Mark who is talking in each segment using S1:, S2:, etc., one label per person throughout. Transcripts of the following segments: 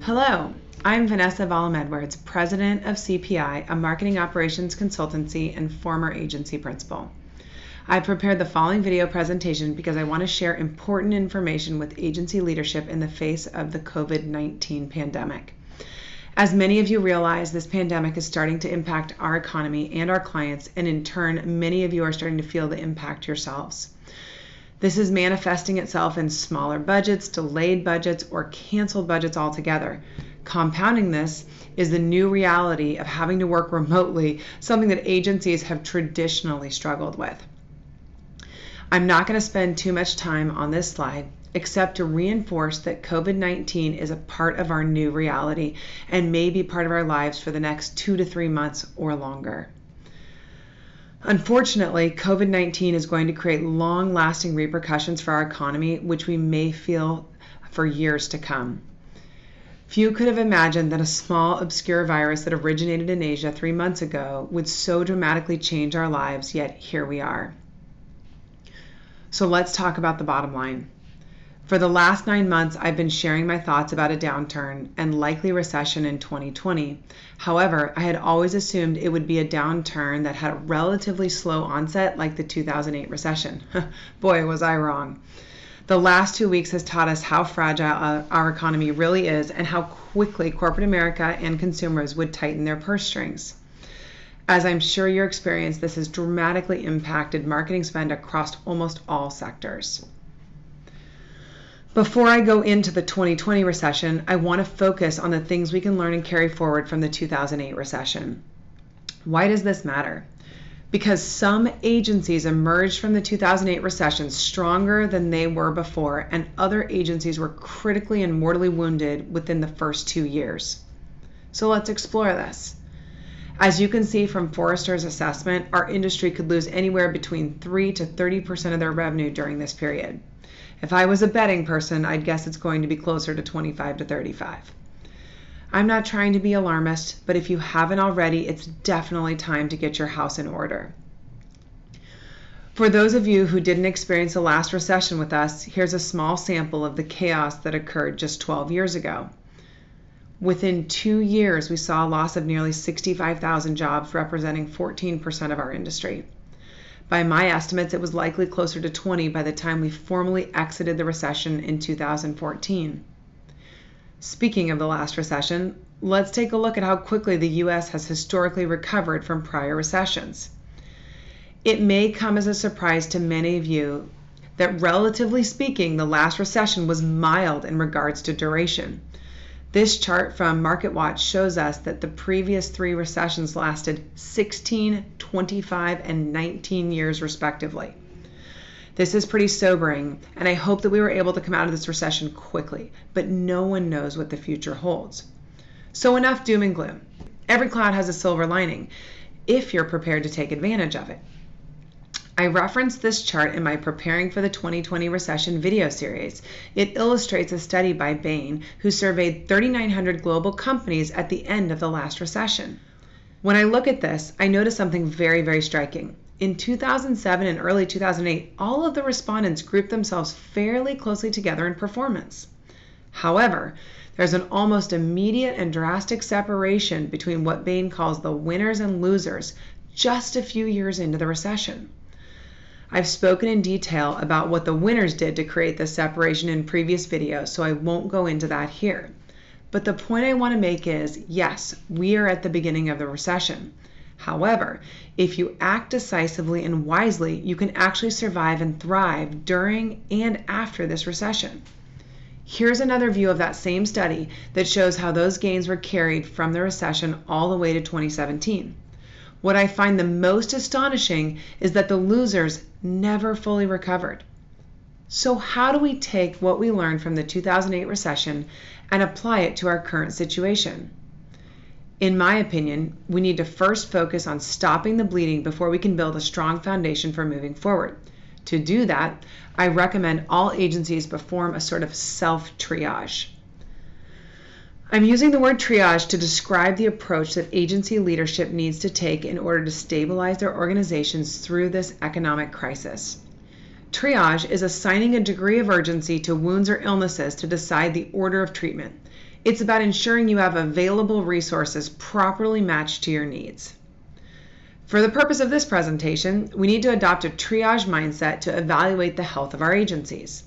S1: Hello, I'm Vanessa Vollum, President of CPI, a marketing operations consultancy and former agency principal. I prepared the following video presentation because I want to share important information with agency leadership in the face of the COVID-19 pandemic. As many of you realize, this pandemic is starting to impact our economy and our clients, and in turn, many of you are starting to feel the impact yourselves. This is manifesting itself in smaller budgets, delayed budgets, or canceled budgets altogether. Compounding this is the new reality of having to work remotely, something that agencies have traditionally struggled with. I'm not going to spend too much time on this slide, except to reinforce that COVID-19 is a part of our new reality and may be part of our lives for the next 2 to 3 months or longer. Unfortunately, COVID-19 is going to create long-lasting repercussions for our economy, which we may feel for years to come. Few could have imagined that a small, obscure virus that originated in Asia 3 months ago would so dramatically change our lives, yet here we are. So let's talk about the bottom line. For the last 9 months, I've been sharing my thoughts about a downturn and likely recession in 2020. However, I had always assumed it would be a downturn that had a relatively slow onset like the 2008 recession. Boy, was I wrong. The last 2 weeks has taught us how fragile our economy really is and how quickly corporate America and consumers would tighten their purse strings. As I'm sure your experience, this has dramatically impacted marketing spend across almost all sectors. Before I go into the 2020 recession, I want to focus on the things we can learn and carry forward from the 2008 recession. Why does this matter? Because some agencies emerged from the 2008 recession stronger than they were before, and other agencies were critically and mortally wounded within the first 2 years. So let's explore this. As you can see from Forrester's assessment, our industry could lose anywhere between 3 to 30% of their revenue during this period. If I was a betting person, I'd guess it's going to be closer to 25 to 35. I'm not trying to be alarmist, but if you haven't already, it's definitely time to get your house in order. For those of you who didn't experience the last recession with us, here's a small sample of the chaos that occurred just 12 years ago. Within 2 years, we saw a loss of nearly 65,000 jobs, representing 14% of our industry. By my estimates, it was likely closer to 20 by the time we formally exited the recession in 2014. Speaking of the last recession, let's take a look at how quickly the U.S. has historically recovered from prior recessions. It may come as a surprise to many of you that, relatively speaking, the last recession was mild in regards to duration. This chart from MarketWatch shows us that the previous 3 recessions lasted 16, 25, and 19 years respectively. This is pretty sobering, and I hope that we were able to come out of this recession quickly, but no one knows what the future holds. So enough doom and gloom. Every cloud has a silver lining, if you're prepared to take advantage of it. I referenced this chart in my Preparing for the 2020 Recession video series. It illustrates a study by Bain, who surveyed 3,900 global companies at the end of the last recession. When I look at this, I notice something very, very striking. In 2007 and early 2008, all of the respondents grouped themselves fairly closely together in performance. However, there's an almost immediate and drastic separation between what Bain calls the winners and losers just a few years into the recession. I've spoken in detail about what the winners did to create this separation in previous videos, so I won't go into that here. But the point I want to make is, yes, we are at the beginning of the recession. However, if you act decisively and wisely, you can actually survive and thrive during and after this recession. Here's another view of that same study that shows how those gains were carried from the recession all the way to 2017. What I find the most astonishing is that the losers never fully recovered. So how do we take what we learned from the 2008 recession and apply it to our current situation? In my opinion, we need to first focus on stopping the bleeding before we can build a strong foundation for moving forward. To do that, I recommend all agencies perform a sort of self-triage. I'm using the word triage to describe the approach that agency leadership needs to take in order to stabilize their organizations through this economic crisis. Triage is assigning a degree of urgency to wounds or illnesses to decide the order of treatment. It's about ensuring you have available resources properly matched to your needs. For the purpose of this presentation, we need to adopt a triage mindset to evaluate the health of our agencies.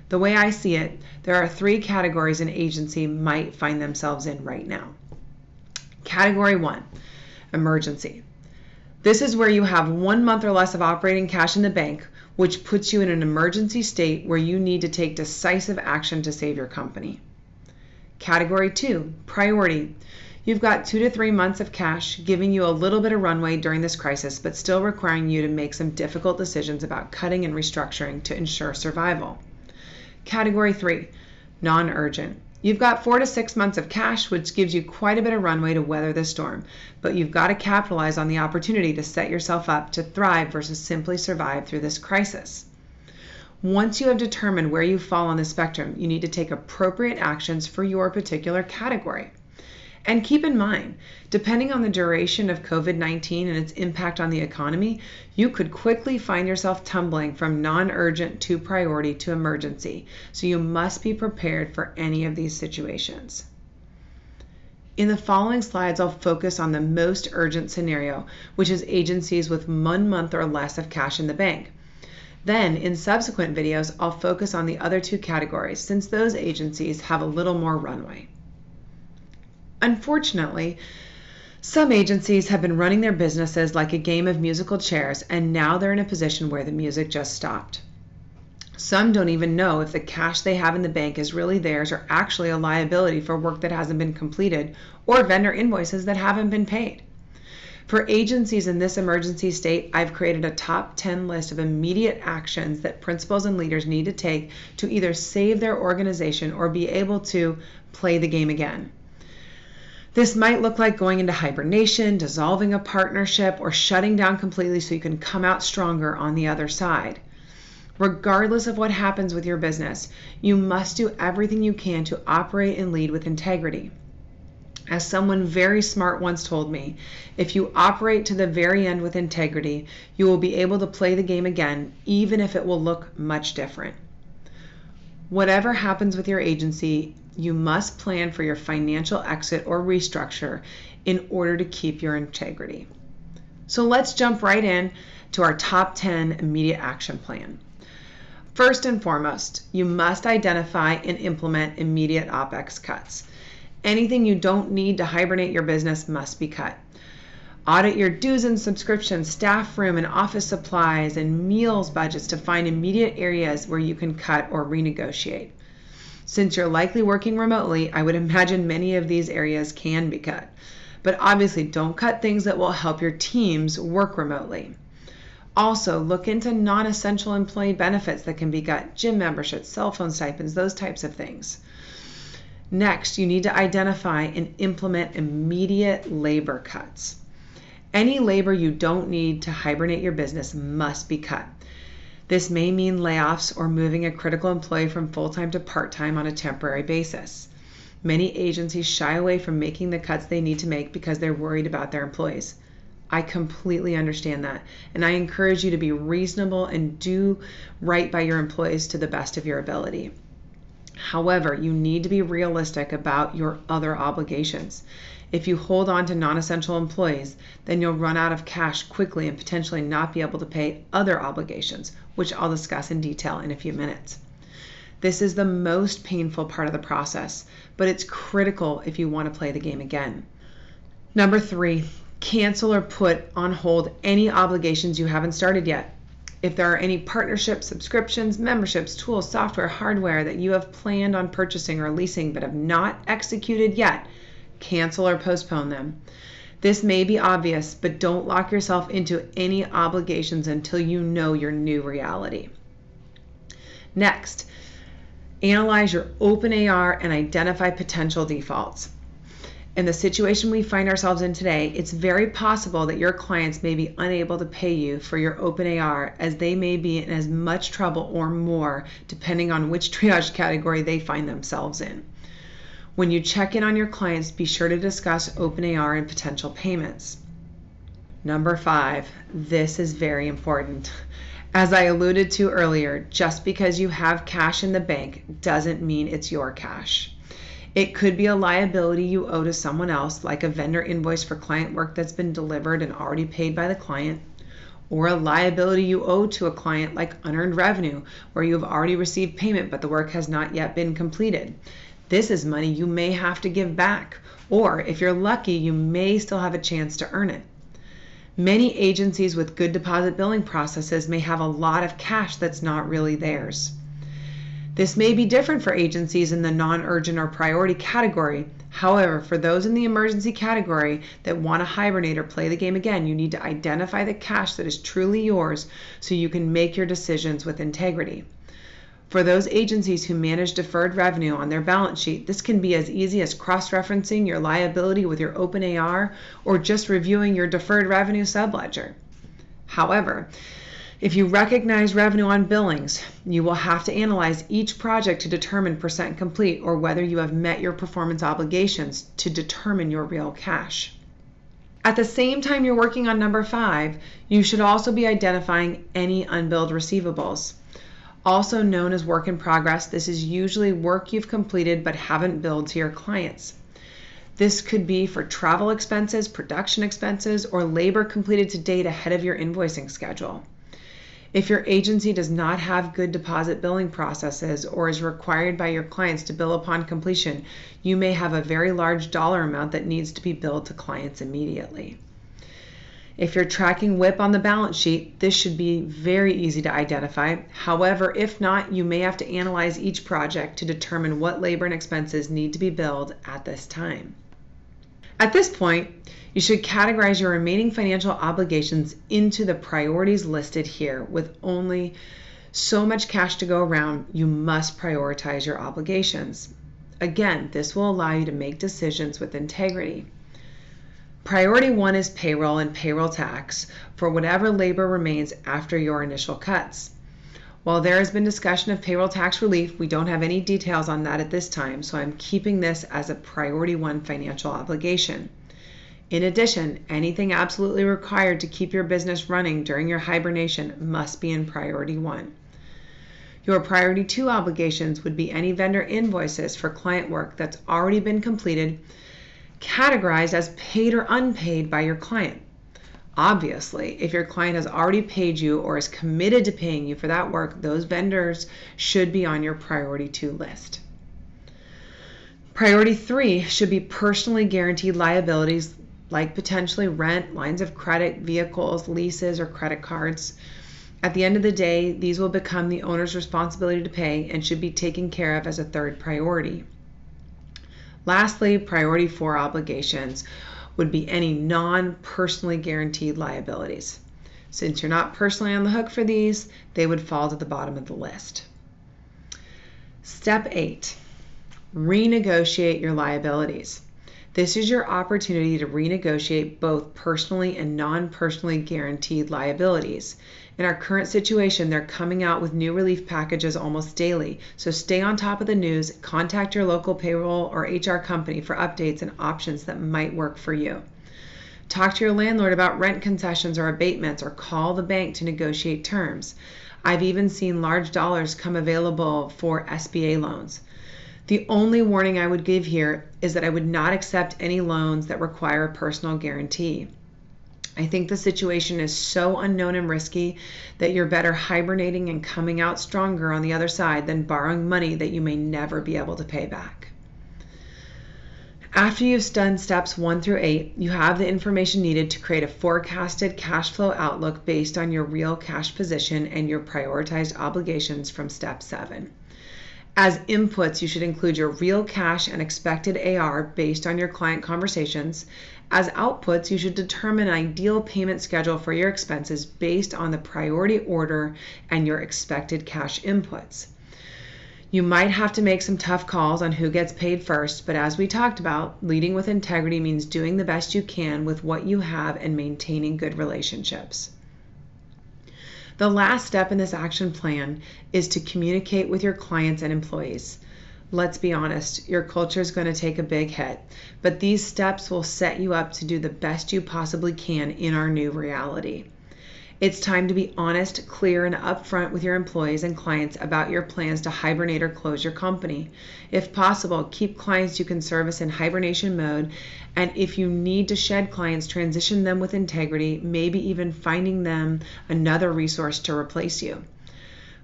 S1: The way I see it, there are 3 categories an agency might find themselves in right now. Category 1, emergency. This is where you have 1 month or less of operating cash in the bank, which puts you in an emergency state where you need to take decisive action to save your company. Category 2, priority. You've got 2 to 3 months of cash, giving you a little bit of runway during this crisis, but still requiring you to make some difficult decisions about cutting and restructuring to ensure survival. Category 3, non-urgent. You've got 4 to 6 months of cash, which gives you quite a bit of runway to weather the storm, but you've got to capitalize on the opportunity to set yourself up to thrive versus simply survive through this crisis. Once you have determined where you fall on the spectrum, you need to take appropriate actions for your particular category. And keep in mind, depending on the duration of COVID-19 and its impact on the economy, you could quickly find yourself tumbling from non-urgent to priority to emergency, so you must be prepared for any of these situations. In the following slides, I'll focus on the most urgent scenario, which is agencies with 1 month or less of cash in the bank. Then, in subsequent videos, I'll focus on the other 2 categories, since those agencies have a little more runway. Unfortunately, some agencies have been running their businesses like a game of musical chairs, and now they're in a position where the music just stopped. Some don't even know if the cash they have in the bank is really theirs or actually a liability for work that hasn't been completed or vendor invoices that haven't been paid. For agencies in this emergency state, I've created a top 10 list of immediate actions that principals and leaders need to take to either save their organization or be able to play the game again. This might look like going into hibernation, dissolving a partnership, or shutting down completely so you can come out stronger on the other side. Regardless of what happens with your business, you must do everything you can to operate and lead with integrity. As someone very smart once told me, if you operate to the very end with integrity, you will be able to play the game again, even if it will look much different. Whatever happens with your agency, you must plan for your financial exit or restructure in order to keep your integrity. So let's jump right in to our top 10 immediate action plan. First and foremost, you must identify and implement immediate OpEx cuts. Anything you don't need to hibernate your business must be cut. Audit your dues and subscriptions, staff room and office supplies, and meals budgets to find immediate areas where you can cut or renegotiate. Since you're likely working remotely, I would imagine many of these areas can be cut. But obviously, don't cut things that will help your teams work remotely. Also, look into non-essential employee benefits that can be cut, gym memberships, cell phone stipends, those types of things. Next, you need to identify and implement immediate labor cuts. Any labor you don't need to hibernate your business must be cut. This may mean layoffs or moving a critical employee from full-time to part-time on a temporary basis. Many agencies shy away from making the cuts they need to make because they're worried about their employees. I completely understand that, and I encourage you to be reasonable and do right by your employees to the best of your ability. However, you need to be realistic about your other obligations. If you hold on to non-essential employees, then you'll run out of cash quickly and potentially not be able to pay other obligations, which I'll discuss in detail in a few minutes. This is the most painful part of the process, but it's critical if you want to play the game again. Number 3, cancel or put on hold any obligations you haven't started yet. If there are any partnerships, subscriptions, memberships, tools, software, hardware that you have planned on purchasing or leasing but have not executed yet, cancel or postpone them. This may be obvious, but don't lock yourself into any obligations until you know your new reality. Next, analyze your open AR and identify potential defaults. In the situation we find ourselves in today, it's very possible that your clients may be unable to pay you for your open AR, as they may be in as much trouble or more depending on which triage category they find themselves in. When you check in on your clients, be sure to discuss open AR and potential payments. Number 5, this is very important. As I alluded to earlier, just because you have cash in the bank doesn't mean it's your cash. It could be a liability you owe to someone else, like a vendor invoice for client work that's been delivered and already paid by the client, or a liability you owe to a client like unearned revenue, where you have already received payment but the work has not yet been completed. This is money you may have to give back, or if you're lucky, you may still have a chance to earn it. Many agencies with good deposit billing processes may have a lot of cash that's not really theirs. This may be different for agencies in the non-urgent or priority category. However, for those in the emergency category that want to hibernate or play the game again, you need to identify the cash that is truly yours so you can make your decisions with integrity. For those agencies who manage deferred revenue on their balance sheet, this can be as easy as cross-referencing your liability with your open AR or just reviewing your deferred revenue subledger. However, if you recognize revenue on billings, you will have to analyze each project to determine percent complete or whether you have met your performance obligations to determine your real cash. At the same time you're working on number 5, you should also be identifying any unbilled receivables. Also known as work in progress, this is usually work you've completed but haven't billed to your clients. This could be for travel expenses, production expenses, or labor completed to date ahead of your invoicing schedule. If your agency does not have good deposit billing processes or is required by your clients to bill upon completion, you may have a very large dollar amount that needs to be billed to clients immediately. If you're tracking WIP on the balance sheet, this should be very easy to identify. However, if not, you may have to analyze each project to determine what labor and expenses need to be billed at this time. At this point, you should categorize your remaining financial obligations into the priorities listed here. With only so much cash to go around, you must prioritize your obligations. Again, this will allow you to make decisions with integrity. Priority 1 is payroll and payroll tax for whatever labor remains after your initial cuts. While there has been discussion of payroll tax relief, we don't have any details on that at this time, so I'm keeping this as a priority 1 financial obligation. In addition, anything absolutely required to keep your business running during your hibernation must be in priority 1. Your priority 2 obligations would be any vendor invoices for client work that's already been completed, categorized as paid or unpaid by your client. Obviously, if your client has already paid you or is committed to paying you for that work, those vendors should be on your priority 2 list. Priority 3 should be personally guaranteed liabilities like potentially rent, lines of credit, vehicles, leases, or credit cards. At the end of the day, these will become the owner's responsibility to pay and should be taken care of as a third priority. Lastly, priority 4 obligations would be any non-personally guaranteed liabilities. Since you're not personally on the hook for these, they would fall to the bottom of the list. Step 8, renegotiate your liabilities. This is your opportunity to renegotiate both personally and non-personally guaranteed liabilities. In our current situation, they're coming out with new relief packages almost daily, so stay on top of the news, contact your local payroll or HR company for updates and options that might work for you. Talk to your landlord about rent concessions or abatements, or call the bank to negotiate terms. I've even seen large dollars come available for SBA loans. The only warning I would give here is that I would not accept any loans that require a personal guarantee. I think the situation is so unknown and risky that you're better hibernating and coming out stronger on the other side than borrowing money that you may never be able to pay back. After you've done steps 1 through 8, you have the information needed to create a forecasted cash flow outlook based on your real cash position and your prioritized obligations from step 7. As inputs, you should include your real cash and expected AR based on your client conversations. As outputs, you should determine an ideal payment schedule for your expenses based on the priority order and your expected cash inputs. You might have to make some tough calls on who gets paid first, but as we talked about, leading with integrity means doing the best you can with what you have and maintaining good relationships. The last step in this action plan is to communicate with your clients and employees. Let's be honest, your culture is going to take a big hit, but these steps will set you up to do the best you possibly can in our new reality. It's time to be honest, clear, and upfront with your employees and clients about your plans to hibernate or close your company. If possible, keep clients you can service in hibernation mode, and if you need to shed clients, transition them with integrity, maybe even finding them another resource to replace you.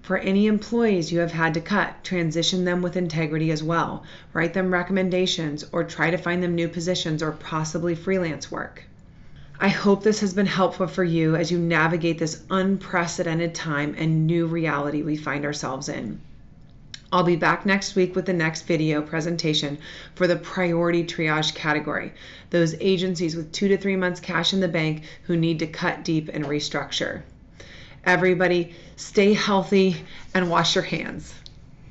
S1: For any employees you have had to cut, transition them with integrity as well. Write them recommendations or try to find them new positions or possibly freelance work. I hope this has been helpful for you as you navigate this unprecedented time and new reality we find ourselves in. I'll be back next week with the next video presentation for the priority triage category, those agencies with 2 to 3 months cash in the bank who need to cut deep and restructure. Everybody, stay healthy and wash your hands.